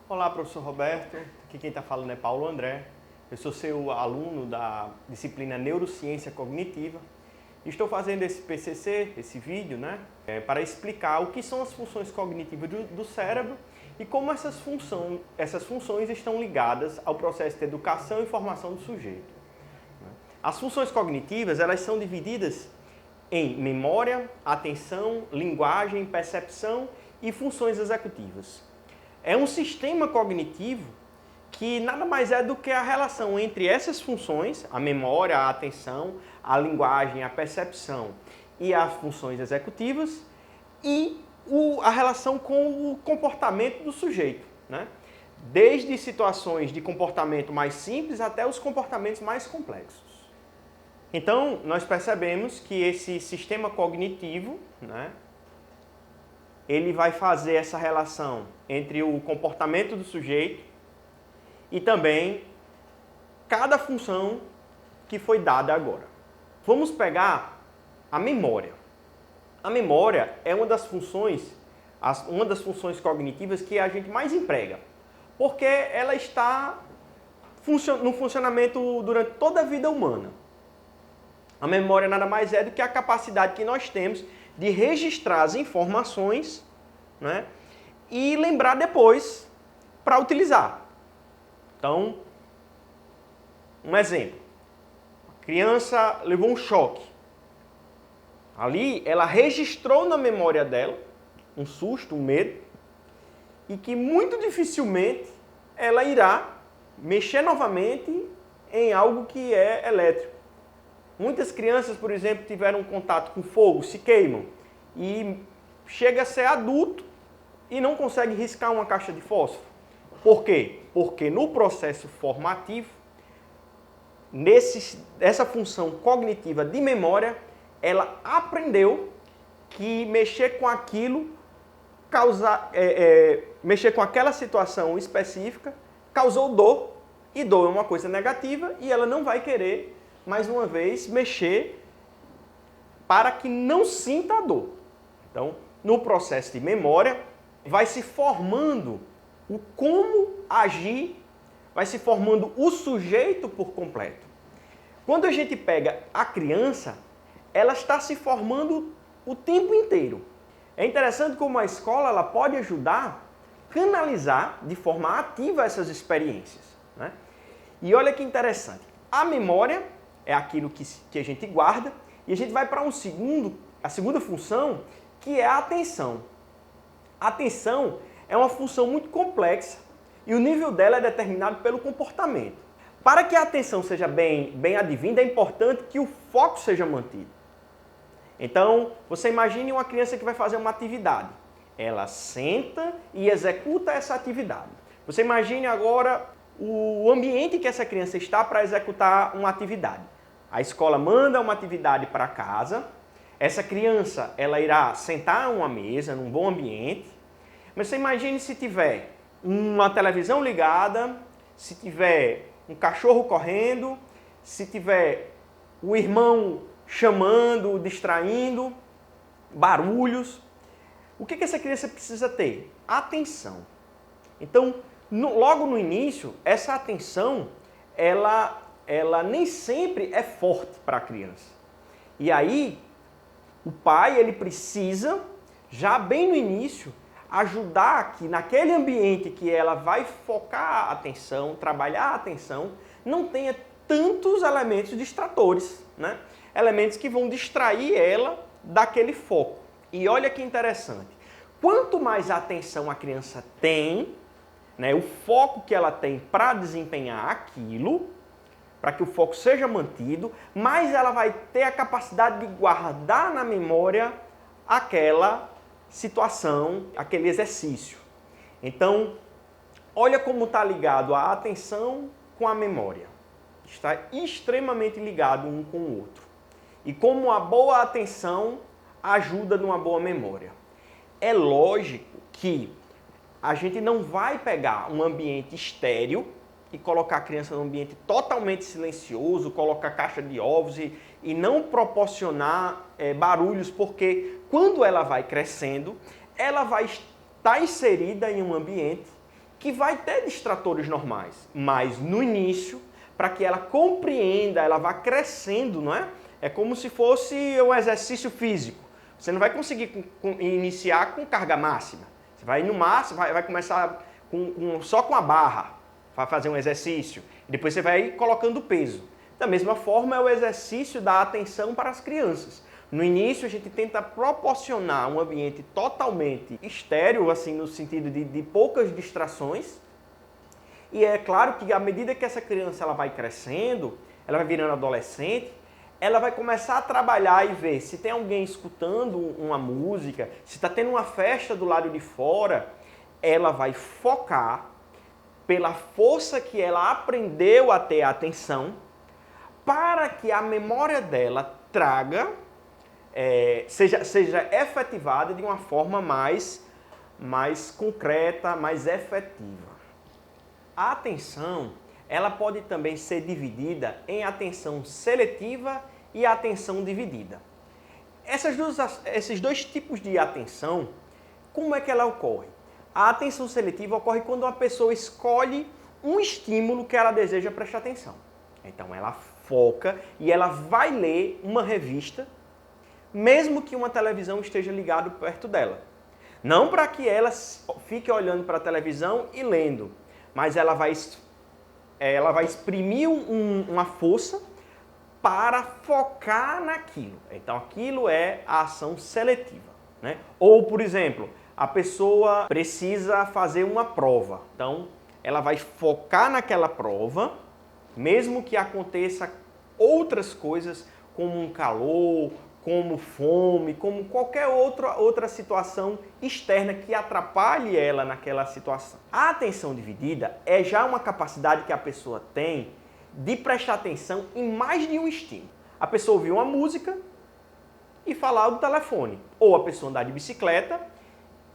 Olá, professor Roberto. Aqui quem está falando é Paulo André. Eu sou seu aluno da disciplina Neurociência Cognitiva. Estou fazendo esse PCC, esse vídeo, para explicar o que são as funções cognitivas do cérebro e como essas funções estão ligadas ao processo de educação e formação do sujeito. As funções cognitivas, elas são divididas em memória, atenção, linguagem, percepção e funções executivas. É um sistema cognitivo que nada mais é do que a relação entre essas funções, a memória, a atenção, a linguagem, a percepção e as funções executivas e a relação com o comportamento do sujeito, Desde situações de comportamento mais simples até os comportamentos mais complexos. Então, nós percebemos que esse sistema cognitivo, ele vai fazer essa relação entre o comportamento do sujeito e também cada função que foi dada agora. Vamos pegar a memória. A memória é uma das funções cognitivas que a gente mais emprega, porque ela está no funcionamento durante toda a vida humana. A memória nada mais é do que a capacidade que nós temos de registrar as informações, e lembrar depois para utilizar. Então, um exemplo. A criança levou um choque. Ali, ela registrou na memória dela um susto, um medo, e que muito dificilmente ela irá mexer novamente em algo que é elétrico. Muitas crianças, por exemplo, tiveram contato com fogo, se queimam e chega a ser adulto e não consegue riscar uma caixa de fósforo. Por quê? Porque no processo formativo, essa função cognitiva de memória, ela aprendeu que mexer com aquilo, mexer com aquela situação específica, causou dor, e dor é uma coisa negativa, e ela não vai querer mais uma vez, mexer para que não sinta a dor. Então, no processo de memória, vai se formando o como agir, vai se formando o sujeito por completo. Quando a gente pega a criança, ela está se formando o tempo inteiro. É interessante como a escola ela pode ajudar a canalizar de forma ativa essas experiências. E olha que interessante, a memória é aquilo que a gente guarda, e a gente vai para a segunda função, que é a atenção. A atenção é uma função muito complexa, e o nível dela é determinado pelo comportamento. Para que a atenção seja bem advinda, é importante que o foco seja mantido. Então, você imagine uma criança que vai fazer uma atividade. Ela senta e executa essa atividade. Você imagine agora o ambiente que essa criança está para executar uma atividade. A escola manda uma atividade para casa, essa criança ela irá sentar em uma mesa, num bom ambiente, mas você imagine se tiver uma televisão ligada, se tiver um cachorro correndo, se tiver o irmão chamando, distraindo, barulhos. O que essa criança precisa ter? Atenção. Então, logo no início, essa atenção, ela nem sempre é forte para a criança. E aí, o pai, ele precisa, já bem no início, ajudar que naquele ambiente que ela vai focar a atenção, trabalhar a atenção, não tenha tantos elementos distratores, Elementos que vão distrair ela daquele foco. E olha que interessante, quanto mais atenção a criança tem, o foco que ela tem para desempenhar aquilo, para que o foco seja mantido, mais ela vai ter a capacidade de guardar na memória aquela situação, aquele exercício. Então, olha como está ligado a atenção com a memória. Está extremamente ligado um com o outro. E como a boa atenção ajuda numa boa memória. É lógico que a gente não vai pegar um ambiente estéril e colocar a criança num ambiente totalmente silencioso, colocar caixa de ovos e não proporcionar barulhos, porque quando ela vai crescendo, ela vai estar inserida em um ambiente que vai ter distratores normais, mas no início, para que ela compreenda, ela vá crescendo, não é? É como se fosse um exercício físico. Você não vai conseguir iniciar com carga máxima. Você vai no máximo, vai começar só com a barra, vai fazer um exercício. E depois você vai colocando peso. Da mesma forma é o exercício da atenção para as crianças. No início a gente tenta proporcionar um ambiente totalmente estéril, assim, no sentido de poucas distrações. E é claro que à medida que essa criança ela vai crescendo, ela vai virando adolescente, ela vai começar a trabalhar e ver se tem alguém escutando uma música, se está tendo uma festa do lado de fora, ela vai focar pela força que ela aprendeu a ter atenção, para que a memória dela traga, seja efetivada de uma forma mais concreta, mais efetiva. A atenção, ela pode também ser dividida em atenção seletiva e atenção dividida. Esses dois tipos de atenção, como é que ela ocorre? A atenção seletiva ocorre quando uma pessoa escolhe um estímulo que ela deseja prestar atenção. Então ela foca e ela vai ler uma revista, mesmo que uma televisão esteja ligada perto dela. Não para que ela fique olhando para a televisão e lendo, mas ela vai exprimir uma força para focar naquilo. Então aquilo é a ação seletiva, né? Ou, por exemplo, a pessoa precisa fazer uma prova. Então ela vai focar naquela prova, mesmo que aconteça outras coisas como um calor, como fome, como qualquer outra situação externa que atrapalhe ela naquela situação. A atenção dividida é já uma capacidade que a pessoa tem de prestar atenção em mais de um estímulo. A pessoa ouvir uma música e falar do telefone, ou a pessoa andar de bicicleta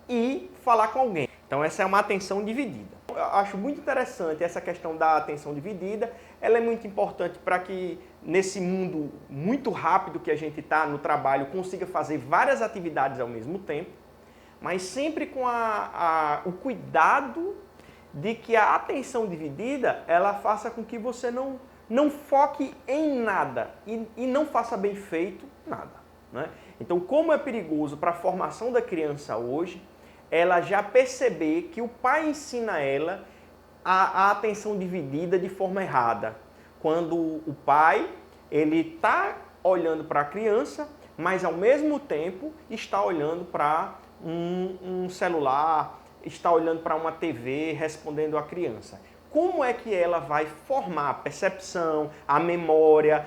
e falar com alguém. Então essa é uma atenção dividida. Eu acho muito interessante essa questão da atenção dividida. Ela é muito importante para que nesse mundo muito rápido que a gente está no trabalho consiga fazer várias atividades ao mesmo tempo, mas sempre com o cuidado de que a atenção dividida ela faça com que você não foque em nada e não faça bem feito nada, né? Então, como é perigoso para a formação da criança hoje, ela já perceber que o pai ensina ela a atenção dividida de forma errada. Quando o pai ele está olhando para a criança, mas ao mesmo tempo está olhando para um celular, está olhando para uma TV, respondendo à criança. Como é que ela vai formar a percepção, a memória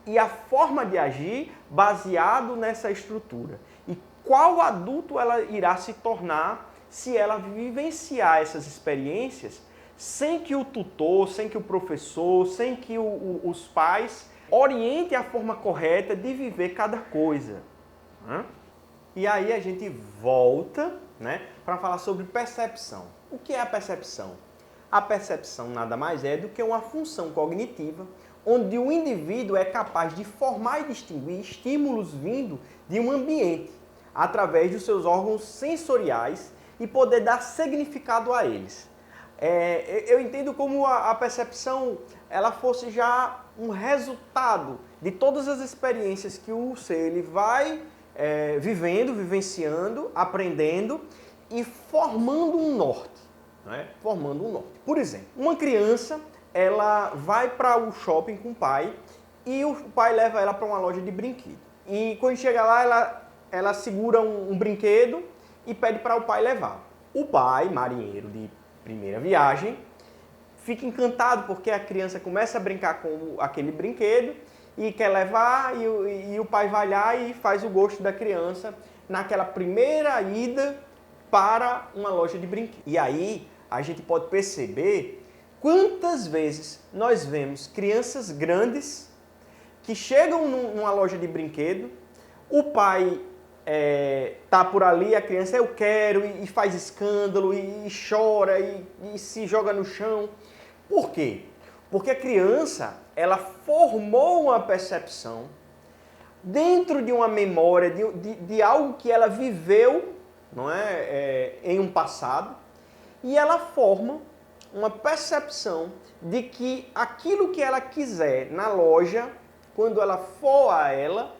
e a forma de agir baseado nessa estrutura? E qual adulto ela irá se tornar se ela vivenciar essas experiências sem que o tutor, sem que o professor, sem que os pais orientem a forma correta de viver cada coisa, né? E aí a gente volta, né, para falar sobre percepção. O que é a percepção? A percepção nada mais é do que uma função cognitiva onde o indivíduo é capaz de formar e distinguir estímulos vindo de um ambiente através dos seus órgãos sensoriais e poder dar significado a eles. Eu entendo como a percepção ela fosse já um resultado de todas as experiências que o ser ele vai vivenciando, aprendendo e formando um norte, né? Formando um norte. Por exemplo, uma criança ela vai para o shopping com o pai e o pai leva ela para uma loja de brinquedo. E quando chega lá, ela segura um brinquedo e pede para o pai levar. O pai, marinheiro de primeira viagem, fica encantado porque a criança começa a brincar com aquele brinquedo e quer levar e o pai vai lá e faz o gosto da criança naquela primeira ida para uma loja de brinquedos. E aí a gente pode perceber quantas vezes nós vemos crianças grandes que chegam numa loja de brinquedo, o pai tá por ali, a criança eu quero e faz escândalo e chora e se joga no chão. Por quê? Porque a criança ela formou uma percepção dentro de uma memória, de algo que ela viveu, não é, em um passado, e ela forma uma percepção de que aquilo que ela quiser na loja, quando ela for a ela,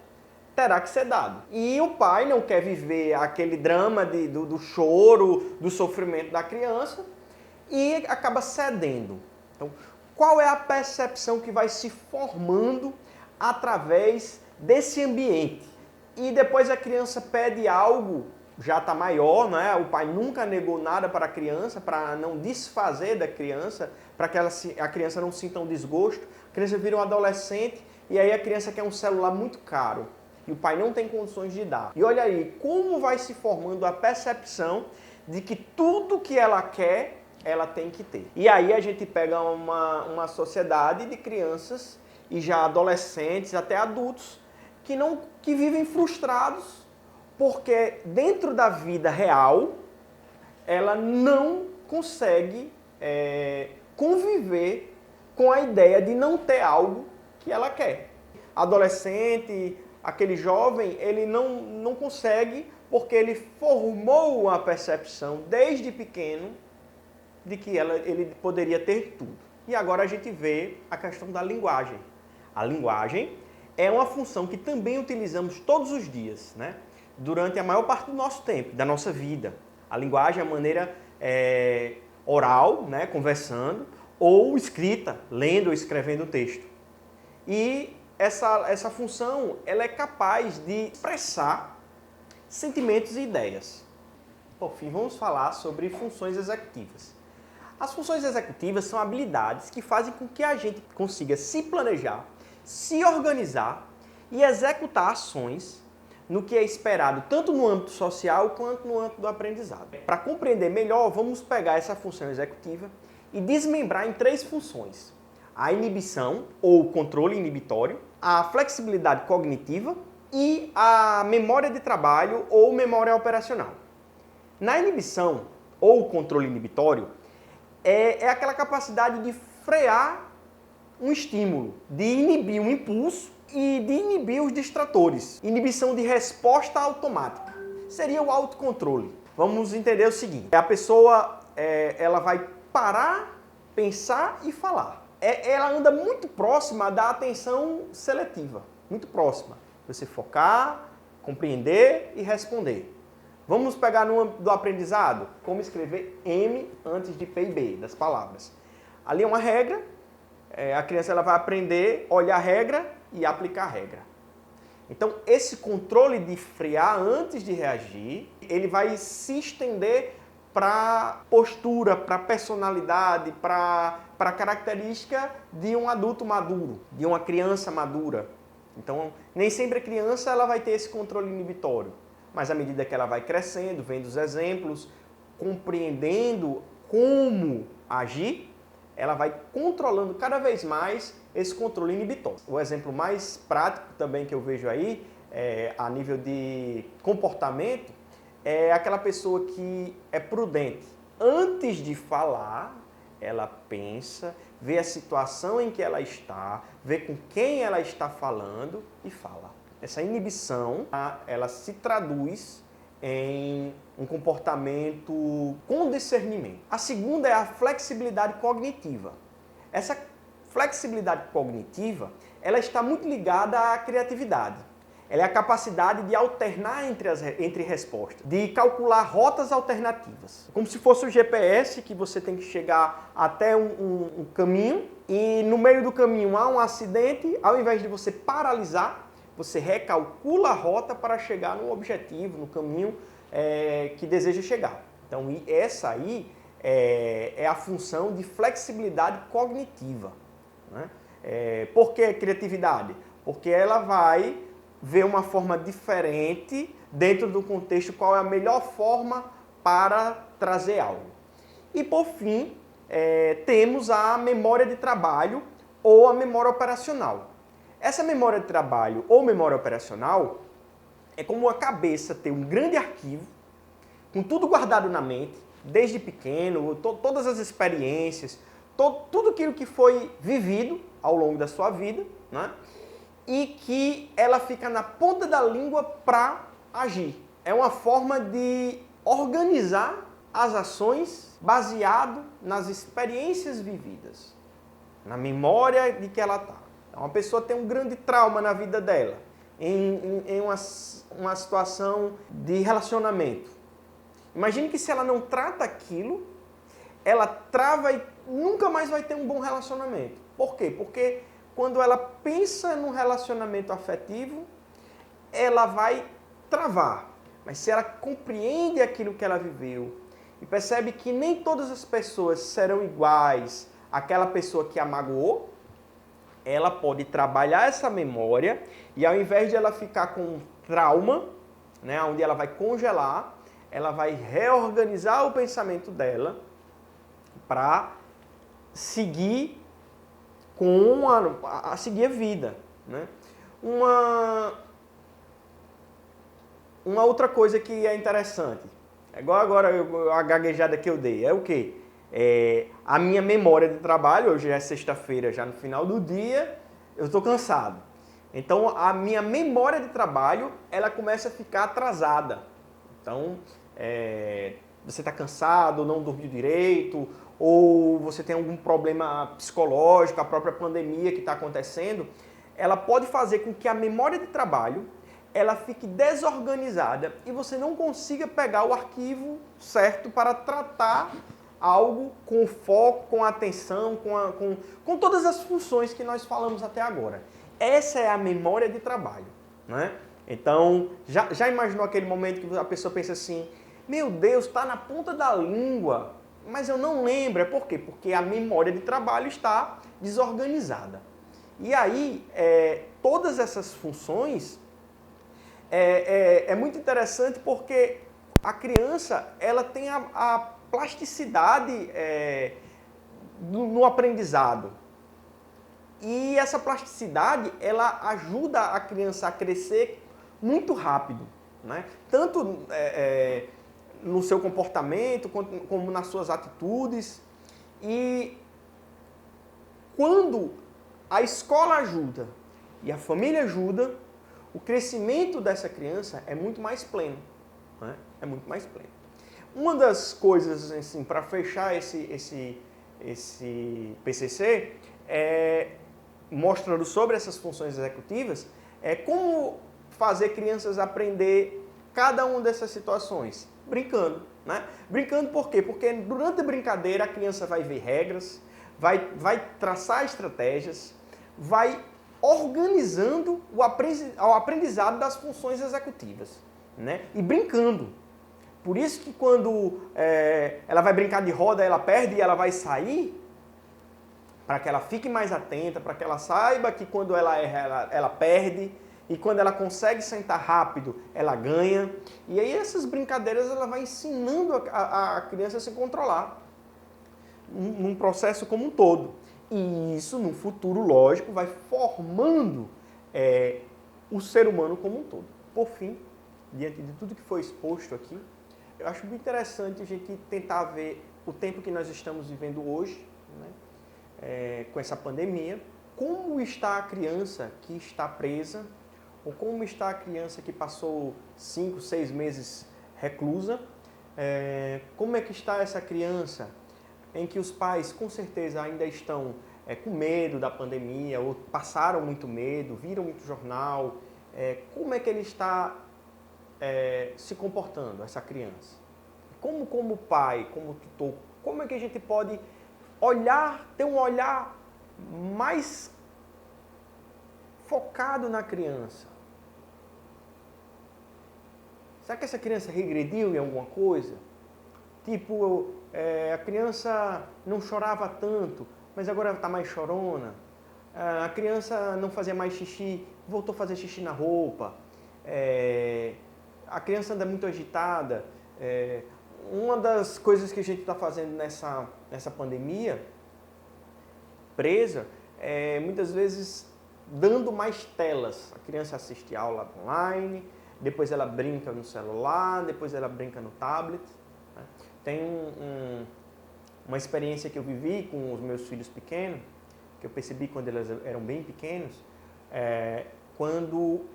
terá que ser dado. E o pai não quer viver aquele drama do choro, do sofrimento da criança e acaba cedendo. Então, qual é a percepção que vai se formando através desse ambiente? E depois a criança pede algo, já está maior, né? O pai nunca negou nada para a criança, para não desfazer da criança, para que a criança não sinta um desgosto. A criança vira um adolescente e aí a criança quer um celular muito caro e o pai não tem condições de dar. E olha aí, como vai se formando a percepção de que tudo que ela quer, ela tem que ter. E aí a gente pega uma sociedade de crianças e já adolescentes, até adultos, que vivem frustrados porque dentro da vida real ela não consegue conviver com a ideia de não ter algo que ela quer. Adolescente, aquele jovem, ele não consegue porque ele formou uma percepção desde pequeno de que ele poderia ter tudo. E agora a gente vê a questão da linguagem. A linguagem é uma função que também utilizamos todos os dias, né? Durante a maior parte do nosso tempo, da nossa vida. A linguagem é a maneira oral, né, conversando, ou escrita, lendo ou escrevendo o texto. E essa função ela é capaz de expressar sentimentos e ideias. Por fim, vamos falar sobre funções executivas. As funções executivas são habilidades que fazem com que a gente consiga se planejar, se organizar e executar ações no que é esperado, tanto no âmbito social quanto no âmbito do aprendizado. Para compreender melhor, vamos pegar essa função executiva e desmembrar em 3 funções. A inibição, ou controle inibitório, a flexibilidade cognitiva e a memória de trabalho, ou memória operacional. Na inibição, ou controle inibitório, é aquela capacidade de frear um estímulo, de inibir um impulso e de inibir os distratores. Inibição de resposta automática. Seria o autocontrole. Vamos entender o seguinte. A pessoa ela vai parar, pensar e falar. Ela anda muito próxima da atenção seletiva. Muito próxima. Você focar, compreender e responder. Vamos pegar no âmbito do aprendizado. Como escrever M antes de P e B, das palavras. Ali é uma regra. A criança ela vai aprender, olhar a regra e aplicar a regra. Então, esse controle de frear antes de reagir, ele vai se estender para postura, para personalidade, para característica de um adulto maduro, de uma criança madura. Então, nem sempre a criança ela vai ter esse controle inibitório, mas à medida que ela vai crescendo, vendo os exemplos, compreendendo como agir, ela vai controlando cada vez mais esse controle inibitório. O exemplo mais prático também que eu vejo aí, a nível de comportamento, é aquela pessoa que é prudente. Antes de falar, ela pensa, vê a situação em que ela está, vê com quem ela está falando e fala. Essa inibição, ela se traduz em um comportamento com discernimento. A segunda é a flexibilidade cognitiva. Essa flexibilidade cognitiva, ela está muito ligada à criatividade. Ela é a capacidade de alternar entre respostas, de calcular rotas alternativas. Como se fosse o GPS, que você tem que chegar até um caminho e no meio do caminho há um acidente, ao invés de você paralisar, você recalcula a rota para chegar no objetivo, no caminho que deseja chegar. Então, essa aí é a função de flexibilidade cognitiva. Né? Por que criatividade? Porque ela vai ver uma forma diferente dentro do contexto, qual é a melhor forma para trazer algo. E, por fim, temos a memória de trabalho ou a memória operacional. Essa memória de trabalho ou memória operacional é como a cabeça ter um grande arquivo, com tudo guardado na mente, desde pequeno, todas as experiências, tudo aquilo que foi vivido ao longo da sua vida, né? E que ela fica na ponta da língua para agir. É uma forma de organizar as ações baseado nas experiências vividas, na memória de que ela está. Então, uma pessoa tem um grande trauma na vida dela, em uma situação de relacionamento. Imagine que se ela não trata aquilo, ela trava e nunca mais vai ter um bom relacionamento. Por quê? Porque quando ela pensa num relacionamento afetivo, ela vai travar. Mas se ela compreende aquilo que ela viveu e percebe que nem todas as pessoas serão iguais àquela pessoa que a magoou, ela pode trabalhar essa memória e ao invés de ela ficar com um trauma, né, onde ela vai congelar, ela vai reorganizar o pensamento dela para seguir seguir a vida, né? Uma outra coisa que é interessante, é igual agora a gaguejada que eu dei, é o quê? A minha memória de trabalho, hoje é sexta-feira, já no final do dia, eu estou cansado. Então, a minha memória de trabalho, ela começa a ficar atrasada. Então, você está cansado, não dormiu direito, ou você tem algum problema psicológico, a própria pandemia que está acontecendo, ela pode fazer com que a memória de trabalho ela fique desorganizada e você não consiga pegar o arquivo certo para tratar algo com foco, com atenção, com todas as funções que nós falamos até agora. Essa é a memória de trabalho, né? Então, já imaginou aquele momento que a pessoa pensa assim, meu Deus, está na ponta da língua, mas eu não lembro. É por quê? Porque a memória de trabalho está desorganizada. E aí, todas essas funções é muito interessante porque a criança ela tem a plasticidade no aprendizado. E essa plasticidade ela ajuda a criança a crescer muito rápido, né? Tanto no seu comportamento como nas suas atitudes. E quando a escola ajuda e a família ajuda, o crescimento dessa criança é muito mais pleno, né? É muito mais pleno. Uma das coisas, assim, para fechar esse PCC, mostrando sobre essas funções executivas, é como fazer crianças aprender cada uma dessas situações, brincando, né? Brincando por quê? Porque durante a brincadeira a criança vai ver regras, vai traçar estratégias, vai organizando o aprendizado das funções executivas, né? E brincando. Por isso que quando ela vai brincar de roda, ela perde e ela vai sair, para que ela fique mais atenta, para que ela saiba que quando ela erra, ela perde, e quando ela consegue sentar rápido, ela ganha. E aí essas brincadeiras ela vai ensinando a criança a se controlar num processo como um todo. E isso, no futuro, lógico, vai formando o ser humano como um todo. Por fim, diante de tudo que foi exposto aqui, eu acho muito interessante a gente tentar ver o tempo que nós estamos vivendo hoje, né, com essa pandemia, como está a criança que está presa, ou como está a criança que passou 5, 6 meses reclusa, como é que está essa criança em que os pais com certeza ainda estão com medo da pandemia, ou passaram muito medo, viram muito jornal, como é que ele está se comportando, essa criança? Como pai, como tutor, como é que a gente pode ter um olhar mais focado na criança? Será que essa criança regrediu em alguma coisa? Tipo, a criança não chorava tanto, mas agora está mais chorona. A criança não fazia mais xixi, voltou a fazer xixi na roupa. A criança anda muito agitada. Uma das coisas que a gente está fazendo nessa pandemia, presa, muitas vezes dando mais telas. A criança assiste aula online, depois ela brinca no celular, depois ela brinca no tablet. Né? Tem uma experiência que eu vivi com os meus filhos pequenos, que eu percebi quando eles eram bem pequenos, quando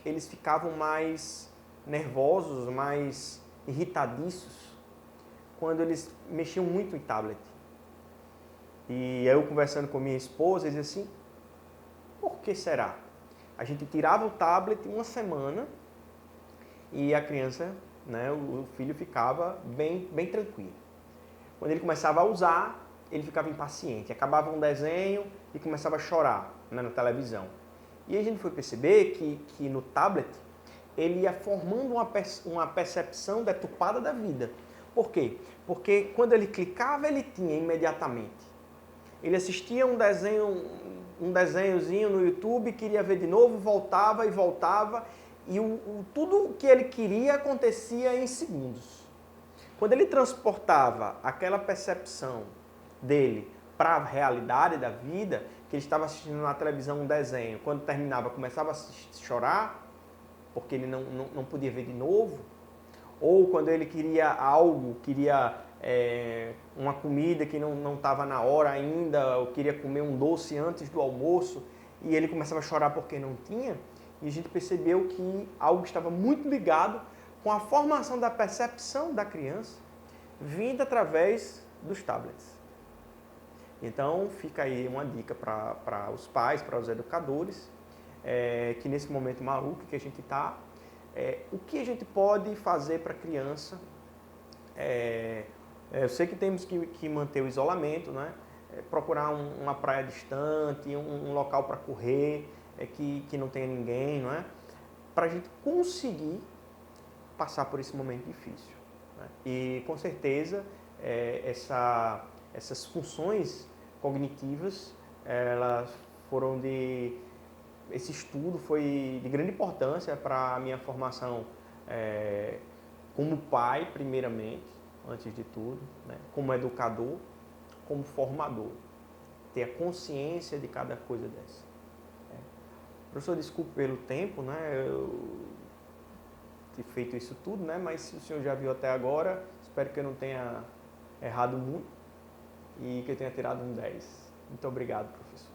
eles ficavam mais nervosos, mais irritadiços, quando eles mexiam muito em tablet. E eu conversando com minha esposa, eles diziam assim, por que será? A gente tirava o tablet uma semana e a criança, né, o filho ficava bem tranquilo. Quando ele começava a usar, ele ficava impaciente. Acabava um desenho e começava a chorar, né, na televisão. E a gente foi perceber que no tablet ele ia formando uma percepção deturpada da vida. Por quê? Porque quando ele clicava, ele tinha imediatamente. Ele assistia um desenhozinho no YouTube, queria ver de novo, voltava, e tudo o que ele queria acontecia em segundos. Quando ele transportava aquela percepção dele para a realidade da vida, que ele estava assistindo na televisão um desenho, quando terminava começava a chorar, porque ele não podia ver de novo, ou quando ele queria algo, uma comida que não estava na hora ainda, ou queria comer um doce antes do almoço, e ele começava a chorar porque não tinha, e a gente percebeu que algo estava muito ligado com a formação da percepção da criança, vinda através dos tablets. Então, fica aí uma dica para os pais, para os educadores, que nesse momento maluco que a gente está, o que a gente pode fazer para a criança. Eu sei que temos que manter o isolamento, né? Procurar uma praia distante, um local para correr, que não tenha ninguém, não é? Para a gente conseguir passar por esse momento difícil, né? E com certeza essas funções cognitivas, esse estudo foi de grande importância para a minha formação como pai, primeiramente, antes de tudo, né? Como educador, como formador. Ter a consciência de cada coisa dessa. Professor, desculpe pelo tempo, né? Eu ter feito isso tudo, né? Mas se o senhor já viu até agora, espero que eu não tenha errado muito e que eu tenha tirado um 10. Muito obrigado, professor.